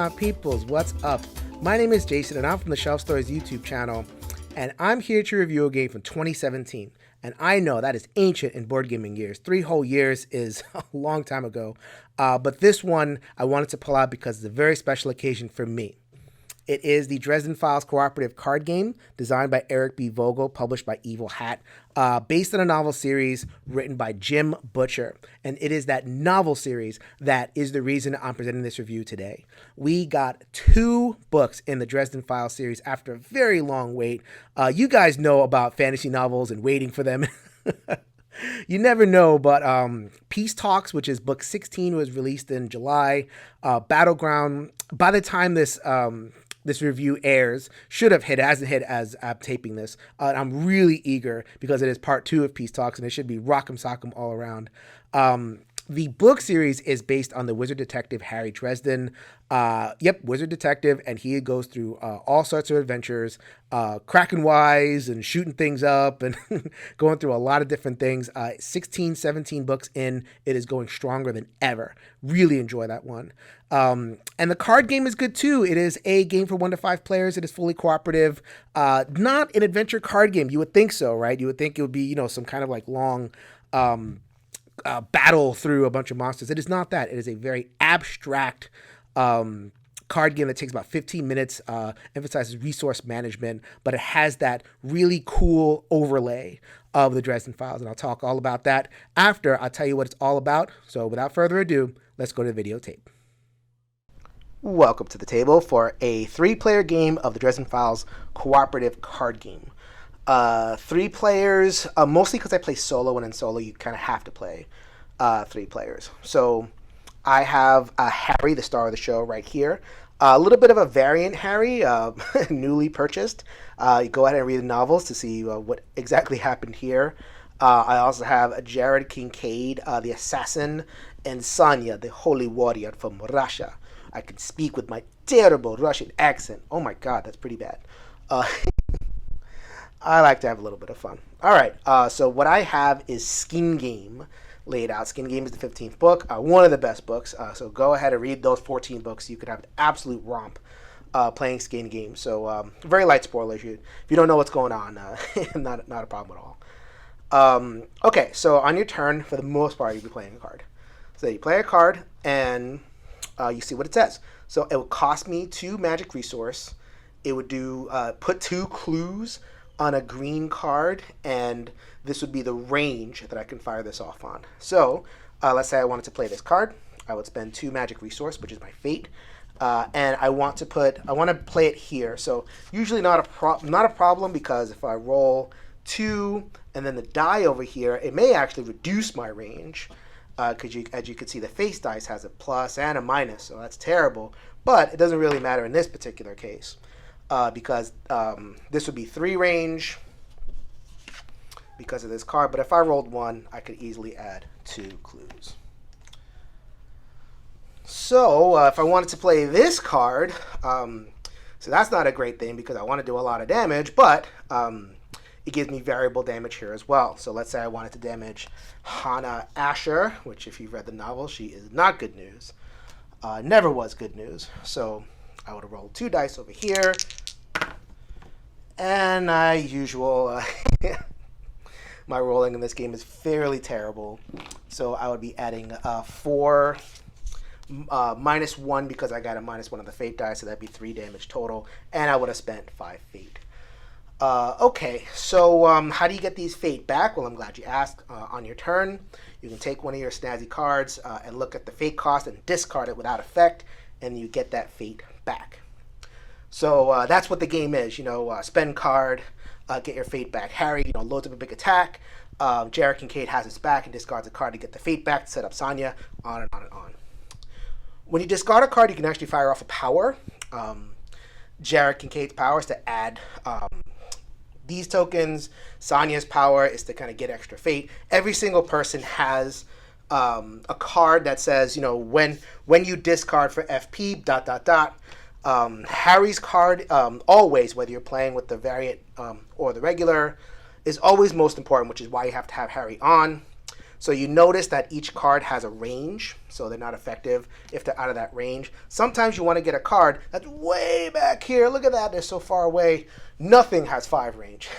my peoples, what's up? My name is Jason and I'm from the Shelf Stories YouTube channel, and I'm here to review a game from 2017. And I know that is ancient in board gaming years. 3 whole years is a long time ago. But this one I wanted to pull out because it's a very special occasion for me. It is the Dresden Files cooperative card game designed by Eric B. Vogel, published by Evil Hat, based on a novel series written by Jim Butcher. And it is that novel series that is the reason I'm presenting this review today. We got 2 books in the Dresden Files series after a very long wait. You guys know about fantasy novels and waiting for them. You never know, but Peace Talks, which is book 16, was released in July. Battleground, by the time this review airs, should have hit. It hasn't hit as I'm taping this. I'm really eager because it is part 2 of Peace Talks, and it should be rock'em sock'em all around. The book series is based on the wizard detective Harry Dresden. Wizard detective, and he goes through all sorts of adventures, cracking wise and shooting things up and going through a lot of different things. 16, 17 books in, it is going stronger than ever. Really enjoy that one. And the card game is good too. It is a game for 1 to 5 players. It is fully cooperative. Not an adventure card game. You would think so, right? You would think it would be, some kind of like long battle through a bunch of monsters. It is not that. It is a very abstract card game that takes about 15 minutes, emphasizes resource management, but it has that really cool overlay of the Dresden Files, and I'll talk all about that after I tell you what it's all about. So without further ado, let's go to the videotape. Welcome to the table for a 3-player game of the Dresden Files cooperative card game. 3 players, mostly because I play solo, and in solo you kind of have to play 3 players. So I have Harry, the star of the show, right here. A little bit of a variant Harry, newly purchased. You go ahead and read the novels to see what exactly happened here. I also have Jared Kincaid, the assassin, and Sonia, the holy warrior from Russia. I can speak with my terrible Russian accent. Oh my god, that's pretty bad. I like to have a little bit of fun. All right, so what I have is Skin Game laid out. Skin Game is the 15th book, one of the best books. So go ahead and read those 14 books. You could have an absolute romp playing Skin Game. So very light spoilers. If you don't know what's going on, not a problem at all. Okay, so on your turn, for the most part, you'll be playing a card. So you play a card, and you see what it says. So it would cost me 2 magic resource. It would do put 2 clues on a green card, and this would be the range that I can fire this off on. So let's say I wanted to play this card. I would spend 2 magic resource, which is my fate, and I want to play it here. So usually not a problem, because if I roll 2 and then the die over here, it may actually reduce my range, because as you can see, the face dice has a plus and a minus, so that's terrible. But it doesn't really matter in this particular case. Because this would be 3 range because of this card. But if I rolled 1, I could easily add 2 clues. So if I wanted to play this card, so that's not a great thing because I want to do a lot of damage, but it gives me variable damage here as well. So let's say I wanted to damage Hannah Asher, which if you've read the novel, she is not good news. Never was good news. So I would have rolled 2 dice over here, and as usual, my rolling in this game is fairly terrible. So I would be adding 4 minus 1 because I got a minus 1 on the fate die, so that'd be 3 damage total, and I would have spent 5 fate. Okay, so how do you get these fate back? Well, I'm glad you asked. On your turn, you can take one of your snazzy cards and look at the fate cost and discard it without effect, and you get that fate back. So that's what the game is. Spend card, get your fate back. Harry, loads up a big attack. Jared Kincaid has his back and discards a card to get the fate back to set up Sonya, on and on and on. When you discard a card, you can actually fire off a power. Jared Kincaid's power is to add these tokens. Sonya's power is to kind of get extra fate. Every single person has a card that says, when you discard for FP, ... Harry's card, always, whether you're playing with the variant or the regular, is always most important, which is why you have to have Harry on. So you notice that each card has a range, so they're not effective if they're out of that range. Sometimes you want to get a card that's way back here. Look at that, they're so far away. Nothing has 5 range.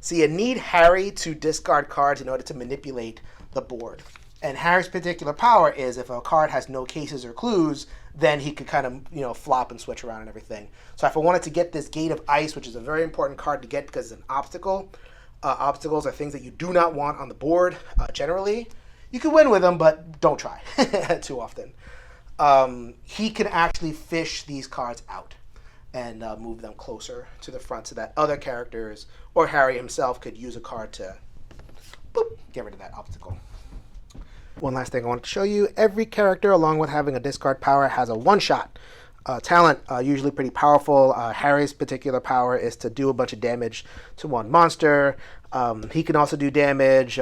So you need Harry to discard cards in order to manipulate the board. And Harry's particular power is if a card has no cases or clues, then he could kind of, flop and switch around and everything. So if I wanted to get this Gate of Ice, which is a very important card to get because it's an obstacle, obstacles are things that you do not want on the board generally. You can win with them, but don't try too often. He can actually fish these cards out and move them closer to the front so that other characters or Harry himself could use a card to get rid of that obstacle. One last thing I wanted to show you. Every character, along with having a discard power, has a one-shot talent, usually pretty powerful. Harry's particular power is to do a bunch of damage to one monster. He can also do damage.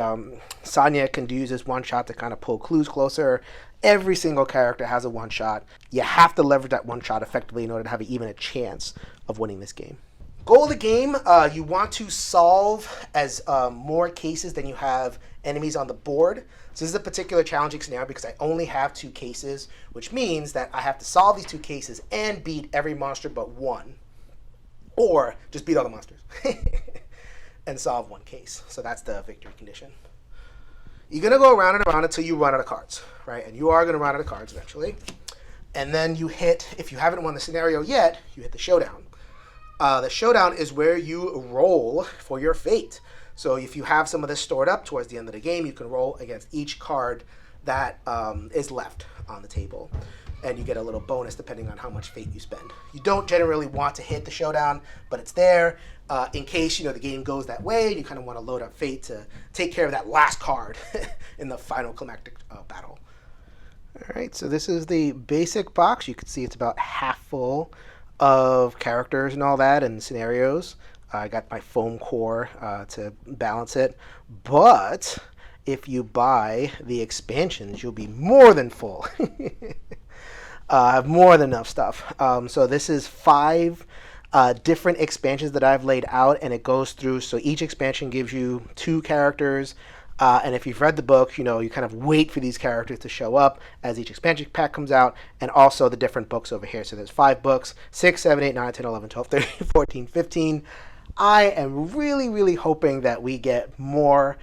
Sonya can use this one-shot to kind of pull clues closer. Every single character has a one-shot. You have to leverage that one-shot effectively in order to have even a chance of winning this game. Goal of the game, you want to solve as more cases than you have enemies on the board. So this is a particular challenging scenario because I only have 2 cases, which means that I have to solve these 2 cases and beat every monster but one. Or just beat all the monsters and solve 1 case. So that's the victory condition. You're going to go around and around until you run out of cards, right? And you are going to run out of cards eventually. And then you hit, if you haven't won the scenario yet, you hit the showdown. The showdown is where you roll for your fate. So if you have some of this stored up towards the end of the game, you can roll against each card that is left on the table. And you get a little bonus depending on how much fate you spend. You don't generally want to hit the showdown, but it's there in case the game goes that way. You kind of want to load up fate to take care of that last card in the final climactic battle. All right, so this is the basic box. You can see it's about half full of characters and all that and scenarios. I got my foam core to balance it, but if you buy the expansions, you'll be more than full. I have more than enough stuff. So this is 5 different expansions that I've laid out, and it goes through. So each expansion gives you 2 characters. And if you've read the book, you kind of wait for these characters to show up as each expansion pack comes out, and also the different books over here. So there's 5 books, 6, 7, 8, 9, 10, 11, 12, 13, 14, 15. I am really, really hoping that we get more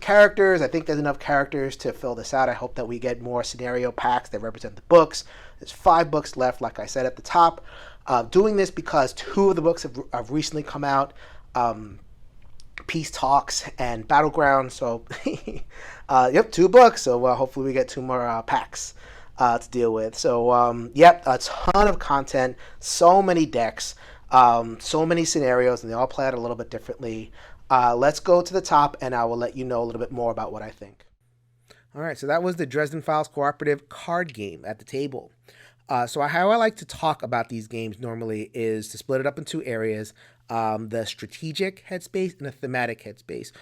characters. I think there's enough characters to fill this out. I hope that we get more scenario packs that represent the books. There's 5 books left, like I said at the top. Doing this because 2 of the books have recently come out. Peace Talks and Battleground. So, 2 books. So hopefully we get 2 more packs to deal with. So, a ton of content, so many decks, so many scenarios, and they all play out a little bit differently. Let's go to the top, and I will let you know a little bit more about what I think. All right, so that was the Dresden Files Cooperative card game at the table. So how I like to talk about these games normally is to split it up in 2 areas. The strategic headspace and the thematic headspace,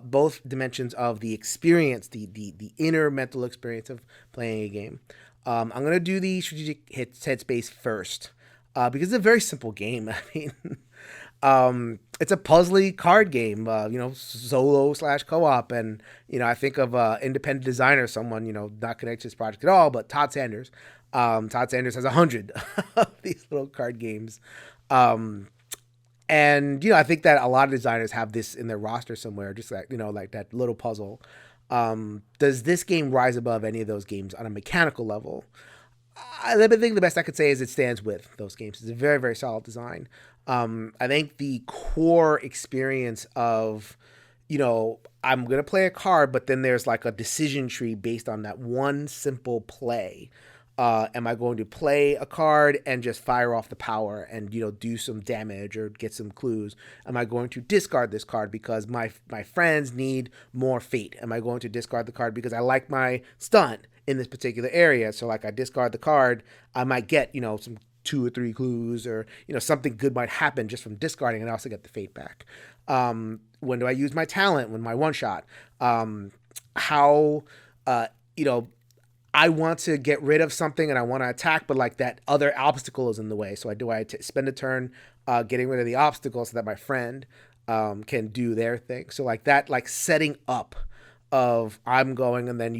both dimensions of the experience, the inner mental experience of playing a game. I'm going to do the strategic headspace first because it's a very simple game. I mean, it's a puzzly card game, solo/co-op. And, I think of independent designer, someone, not connected to this project at all, but Todd Sanders. Todd Sanders has 100 of these little card games. And, I think that a lot of designers have this in their roster somewhere, just like, like that little puzzle. Does this game rise above any of those games on a mechanical level? I think the best I could say is it stands with those games. It's a very, very solid design. I think the core experience of, I'm going to play a card, but then there's like a decision tree based on that one simple play. Am I going to play a card and just fire off the power and, do some damage or get some clues? Am I going to discard this card because my friends need more fate? Am I going to discard the card because I like my stunt in this particular area? So like I discard the card, I might get, some 2 or 3 clues or, something good might happen just from discarding and I also get the fate back. When do I use my talent? When my one shot? I want to get rid of something and I want to attack, but like that other obstacle is in the way. So spend a turn getting rid of the obstacle so that my friend can do their thing. So like that, like setting up of I'm going and then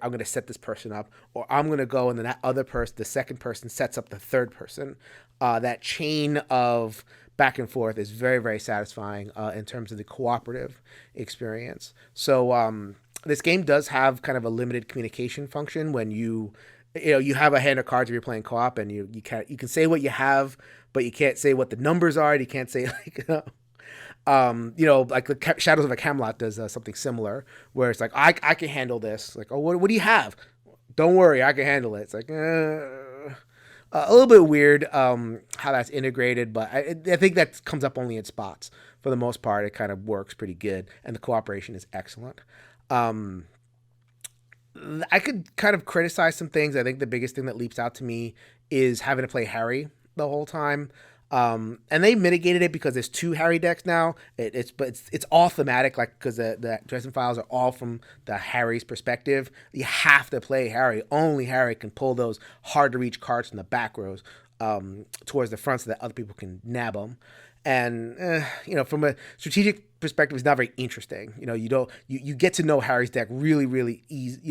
I'm going to set this person up, or I'm going to go and then that other person, the second person, sets up the third person. That chain of back and forth is very, very satisfying in terms of the cooperative experience. So this game does have kind of a limited communication function when you have a hand of cards if you're playing co-op, and you can say what you have, but you can't say what the numbers are. And you can't say like like the Shadows of a Camelot does something similar, where it's like I can handle this. Like, oh, what do you have? Don't worry, I can handle it. It's like a little bit weird how that's integrated, but I think that comes up only in spots. For the most part, it kind of works pretty good, and the cooperation is excellent. I could kind of criticize some things. I think the biggest thing that leaps out to me is having to play Harry the whole time. And they mitigated it because there's 2 Harry decks now. It's all thematic, like because the Dresden Files are all from the Harry's perspective. You have to play Harry. Only Harry can pull those hard to reach cards from the back rows towards the front so that other people can nab them. And from a strategic perspective, it's not very interesting. You get to know Harry's deck really, really easy,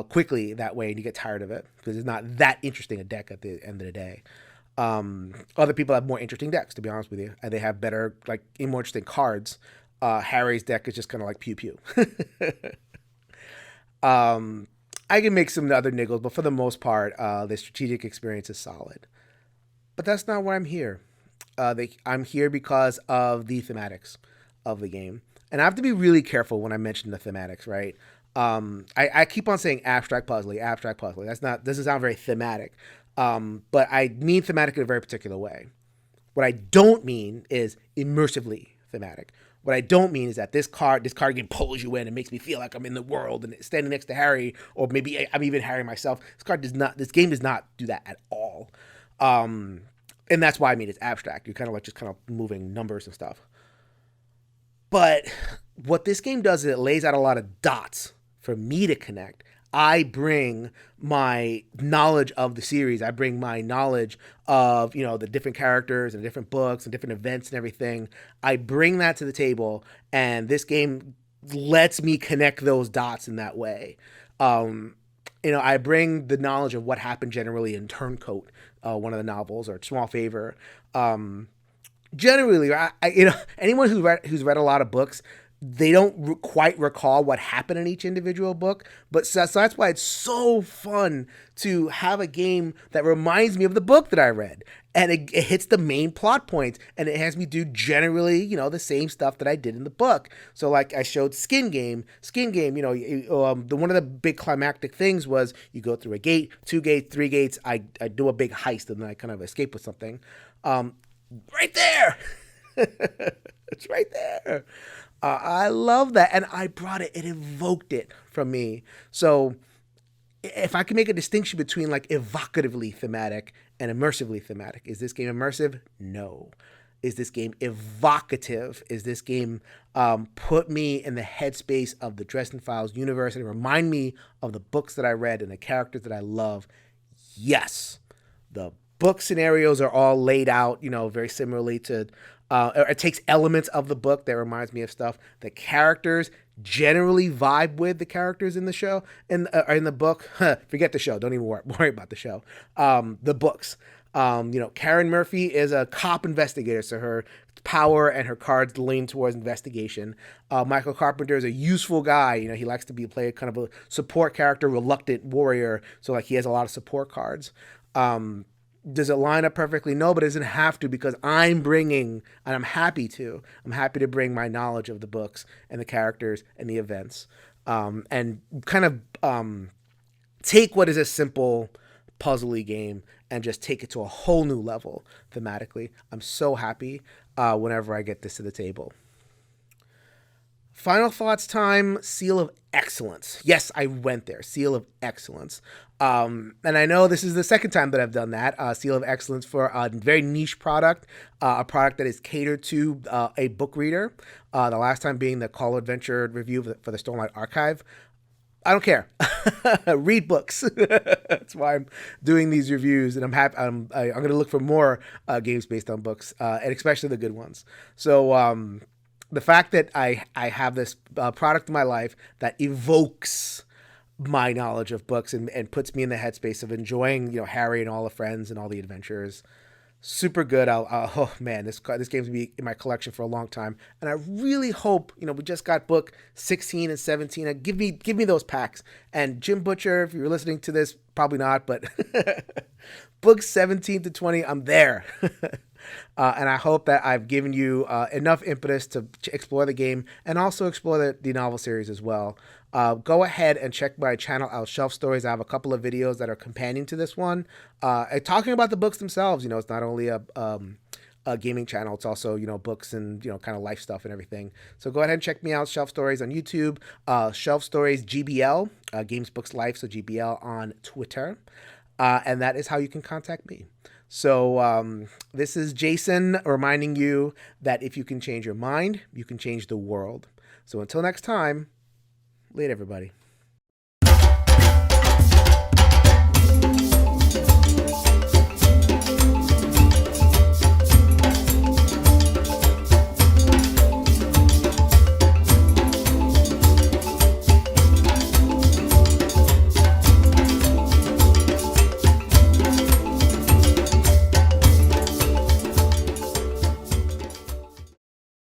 quickly that way, and you get tired of it because it's not that interesting a deck at the end of the day. Other people have more interesting decks, to be honest with you, and they have better, more interesting cards. Harry's deck is just kind of like pew pew. I can make some other niggles, but for the most part, the strategic experience is solid. But that's not why I'm here. I'm here because of the thematics of the game. And I have to be really careful when I mention the thematics, right? I keep on saying abstract puzzling. Doesn't sound very thematic. But I mean thematic in a very particular way. What I don't mean is immersively thematic. What I don't mean is that this card game pulls you in and makes me feel like I'm in the world and standing next to Harry, or maybe I'm even Harry myself. This game does not do that at all. And that's why I mean it's abstract. You're kind of just kind of moving numbers and stuff. But what this game does is it lays out a lot of dots for me to connect. I bring my knowledge of the series. I bring my knowledge of, the different characters and different books and different events and everything. I bring that to the table, and this game lets me connect those dots in that way. I bring the knowledge of what happened generally in Turncoat, one of the novels, or Small Favor. Generally, anyone who's read a lot of books, they don't quite recall what happened in each individual book, but so that's why it's so fun to have a game that reminds me of the book that I read, and it hits the main plot points, and it has me do generally, the same stuff that I did in the book. So like I showed Skin Game, one of the big climactic things was you go through a gate, 2 gates, 3 gates, I do a big heist, and then I kind of escape with something. Right there! It's right there. I love that, and I brought it. It evoked it from me. So if I can make a distinction between evocatively thematic and immersively thematic, is this game immersive? No. Is this game evocative? Is this game put me in the headspace of the Dresden Files universe and remind me of the books that I read and the characters that I love? Yes. The book scenarios are all laid out, very similarly to it takes elements of the book that reminds me of stuff. The characters generally vibe with the characters in the show, in the book. Forget the show. Don't even worry about the show. The books. Karen Murphy is a cop investigator, so her power and her cards lean towards investigation. Michael Carpenter is a useful guy. He likes to play a kind of a support character, reluctant warrior. So he has a lot of support cards. Does it line up perfectly? No, but it doesn't have to, because I'm bringing, and I'm happy to bring my knowledge of the books and the characters and the events, and kind of take what is a simple puzzly game and just take it to a whole new level thematically. I'm so happy whenever I get this to the table. Final thoughts time, Seal of Excellence. Yes, I went there. Seal of Excellence. And I know this is the second time that I've done that. Seal of Excellence for a very niche product, a product that is catered to a book reader. The last time being the Call Adventure review for the Stolen Archive. I don't care. Read books. That's why I'm doing these reviews, and I'm happy. I'm going to look for more games based on books, and especially the good ones. So the fact that I have this product in my life that evokes my knowledge of books and puts me in the headspace of enjoying, Harry and all the friends and all the adventures. Super good. Oh man, this game's gonna be in my collection for a long time, and I really hope, we just got book 16 and 17. Give me those packs. And Jim Butcher, if you're listening to this, probably not, but book 17 to 20, I'm there. And I hope that I've given you enough impetus to explore the game and also explore the novel series as well. Go ahead and check my channel out, Shelf Stories. I have a couple of videos that are companion to this one, talking about the books themselves. It's not only a gaming channel, it's also, books and, kind of life stuff and everything. So go ahead and check me out, Shelf Stories on YouTube, Shelf Stories GBL, Games, Books, Life, so GBL on Twitter. And that is how you can contact me. So this is Jason reminding you that if you can change your mind, you can change the world. So until next time, later, everybody.